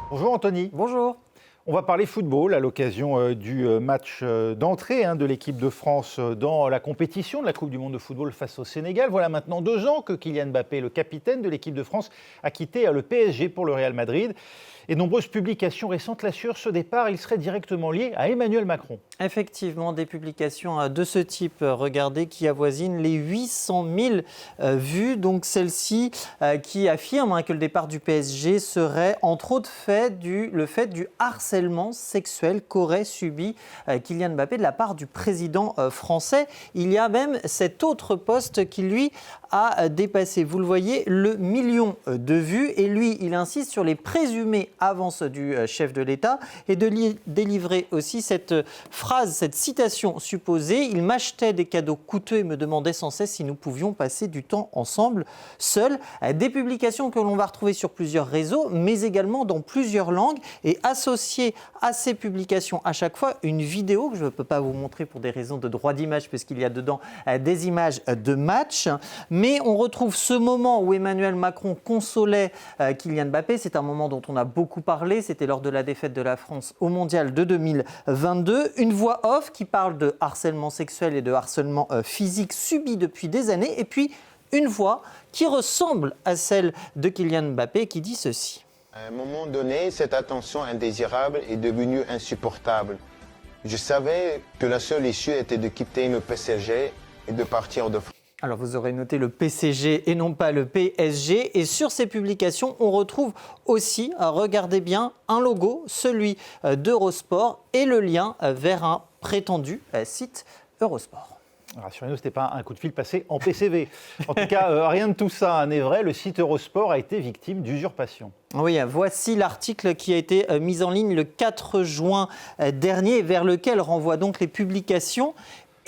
Bonjour Anthony. Bonjour. On va parler football à l'occasion du match d'entrée de l'équipe de France dans la compétition de la Coupe du Monde de football face au Sénégal. Voilà maintenant 2 ans que Kylian Mbappé, le capitaine de l'équipe de France, a quitté le PSG pour le Real Madrid. Et nombreuses publications récentes l'assurent, ce départ, il serait directement lié à Emmanuel Macron. Effectivement, des publications de ce type, regardez, qui avoisinent les 800 000 vues. Donc celle-ci qui affirme que le départ du PSG serait entre autres le fait du harcèlement sexuel qu'aurait subi Kylian Mbappé de la part du président français. Il y a même cet autre post qui, lui, a dépassé, vous le voyez, le million de vues. Et lui, il insiste sur les présumées avances du chef de l'État et de délivrer aussi cette phrase, cette citation supposée. Il m'achetait des cadeaux coûteux et me demandait sans cesse si nous pouvions passer du temps ensemble, seuls. Des publications que l'on va retrouver sur plusieurs réseaux, mais également dans plusieurs langues. Et associé à ces publications, à chaque fois, une vidéo que je ne peux pas vous montrer pour des raisons de droit d'image, puisqu'il y a dedans des images de match. Mais on retrouve ce moment où Emmanuel Macron consolait Kylian Mbappé. C'est un moment dont on a beaucoup parlé. C'était lors de la défaite de la France au Mondial de 2022. Une voix off qui parle de harcèlement sexuel et de harcèlement physique subi depuis des années. Et puis une voix qui ressemble à celle de Kylian Mbappé qui dit ceci. À un moment donné, cette attention indésirable est devenue insupportable. Je savais que la seule issue était de quitter le PSG et de partir de France. Alors vous aurez noté le PCG et non pas le PSG. Et sur ces publications, on retrouve aussi, regardez bien, un logo, celui d'Eurosport et le lien vers un prétendu site Eurosport. Rassurez-nous, ce n'était pas un coup de fil passé en PCV. En tout cas, rien de tout ça n'est vrai. Le site Eurosport a été victime d'usurpation. Oui, voici l'article qui a été mis en ligne le 4 juin dernier, vers lequel renvoient donc les publications.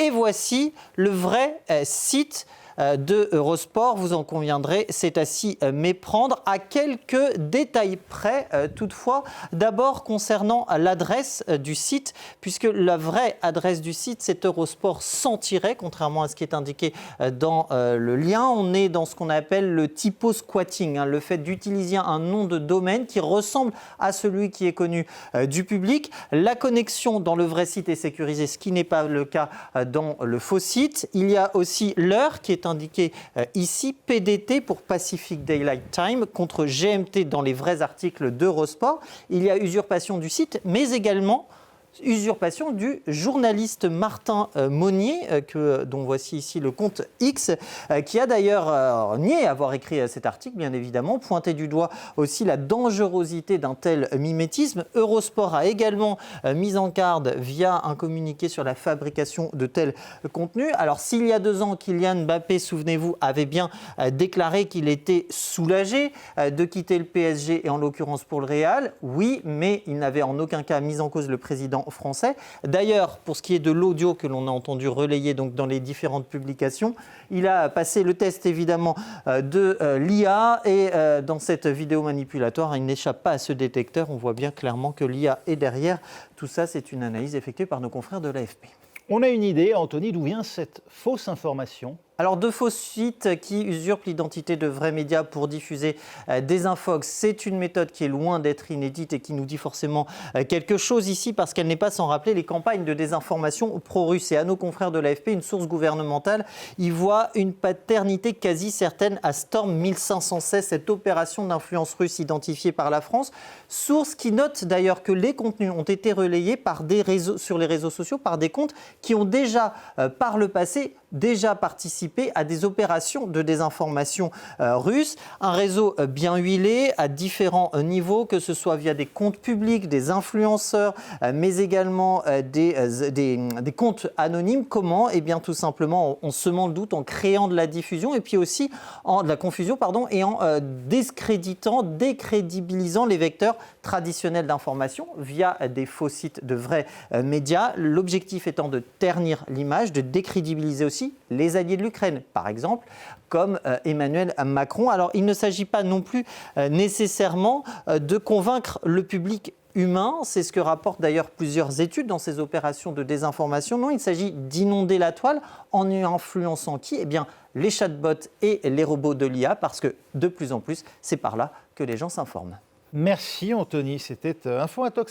Et voici le vrai site de Eurosport, vous en conviendrez, c'est à s'y méprendre à quelques détails près toutefois. D'abord concernant l'adresse du site, puisque la vraie adresse du site c'est Eurosport sans tiret, contrairement à ce qui est indiqué dans le lien. On est dans ce qu'on appelle le typo-squatting, le fait d'utiliser un nom de domaine qui ressemble à celui qui est connu du public. La connexion dans le vrai site est sécurisée, ce qui n'est pas le cas dans le faux site. Il y a aussi l'heure qui est indiqué ici, PDT pour Pacific Daylight Time, contre GMT dans les vrais articles d'Eurosport. Il y a usurpation du site, mais également usurpation du journaliste Martin Monnier, dont voici ici le compte X, qui a d'ailleurs nié avoir écrit cet article, bien évidemment, pointé du doigt aussi la dangerosité d'un tel mimétisme. Eurosport a également mis en garde via un communiqué sur la fabrication de tels contenus. Alors s'il y a 2 ans, Kylian Mbappé, souvenez-vous, avait bien déclaré qu'il était soulagé de quitter le PSG et en l'occurrence pour le Real, oui, mais il n'avait en aucun cas mis en cause le président français. D'ailleurs, pour ce qui est de l'audio que l'on a entendu relayer donc dans les différentes publications, il a passé le test évidemment de l'IA et dans cette vidéo manipulatoire, il n'échappe pas à ce détecteur. On voit bien clairement que l'IA est derrière. Tout ça, c'est une analyse effectuée par nos confrères de l'AFP. On a une idée, Anthony, d'où vient cette fausse information ? Alors, 2 faux sites qui usurpent l'identité de vrais médias pour diffuser des infox, c'est une méthode qui est loin d'être inédite et qui nous dit forcément quelque chose ici parce qu'elle n'est pas sans rappeler les campagnes de désinformation pro-russes. Et à nos confrères de l'AFP, une source gouvernementale y voit une paternité quasi certaine à Storm 1516, cette opération d'influence russe identifiée par la France. Source qui note d'ailleurs que les contenus ont été relayés sur les réseaux sociaux par des comptes qui ont déjà, par le passé, participé à des opérations de désinformation russes. Un réseau bien huilé à différents niveaux, que ce soit via des comptes publics, des influenceurs, mais également des comptes anonymes. Comment ? Eh bien, tout simplement en semant le doute, en créant de la diffusion et puis aussi de la confusion, et en décrédibilisant les vecteurs traditionnels d'information via des faux sites de vrais médias. L'objectif étant de ternir l'image, de décrédibiliser aussi les alliés de l'Ukraine, par exemple, comme Emmanuel Macron. Alors, il ne s'agit pas non plus nécessairement de convaincre le public humain, c'est ce que rapportent d'ailleurs plusieurs études dans ces opérations de désinformation. Non, il s'agit d'inonder la toile en influençant qui ? Eh bien, les chatbots et les robots de l'IA, parce que de plus en plus, c'est par là que les gens s'informent. Merci Anthony, c'était Info Intox.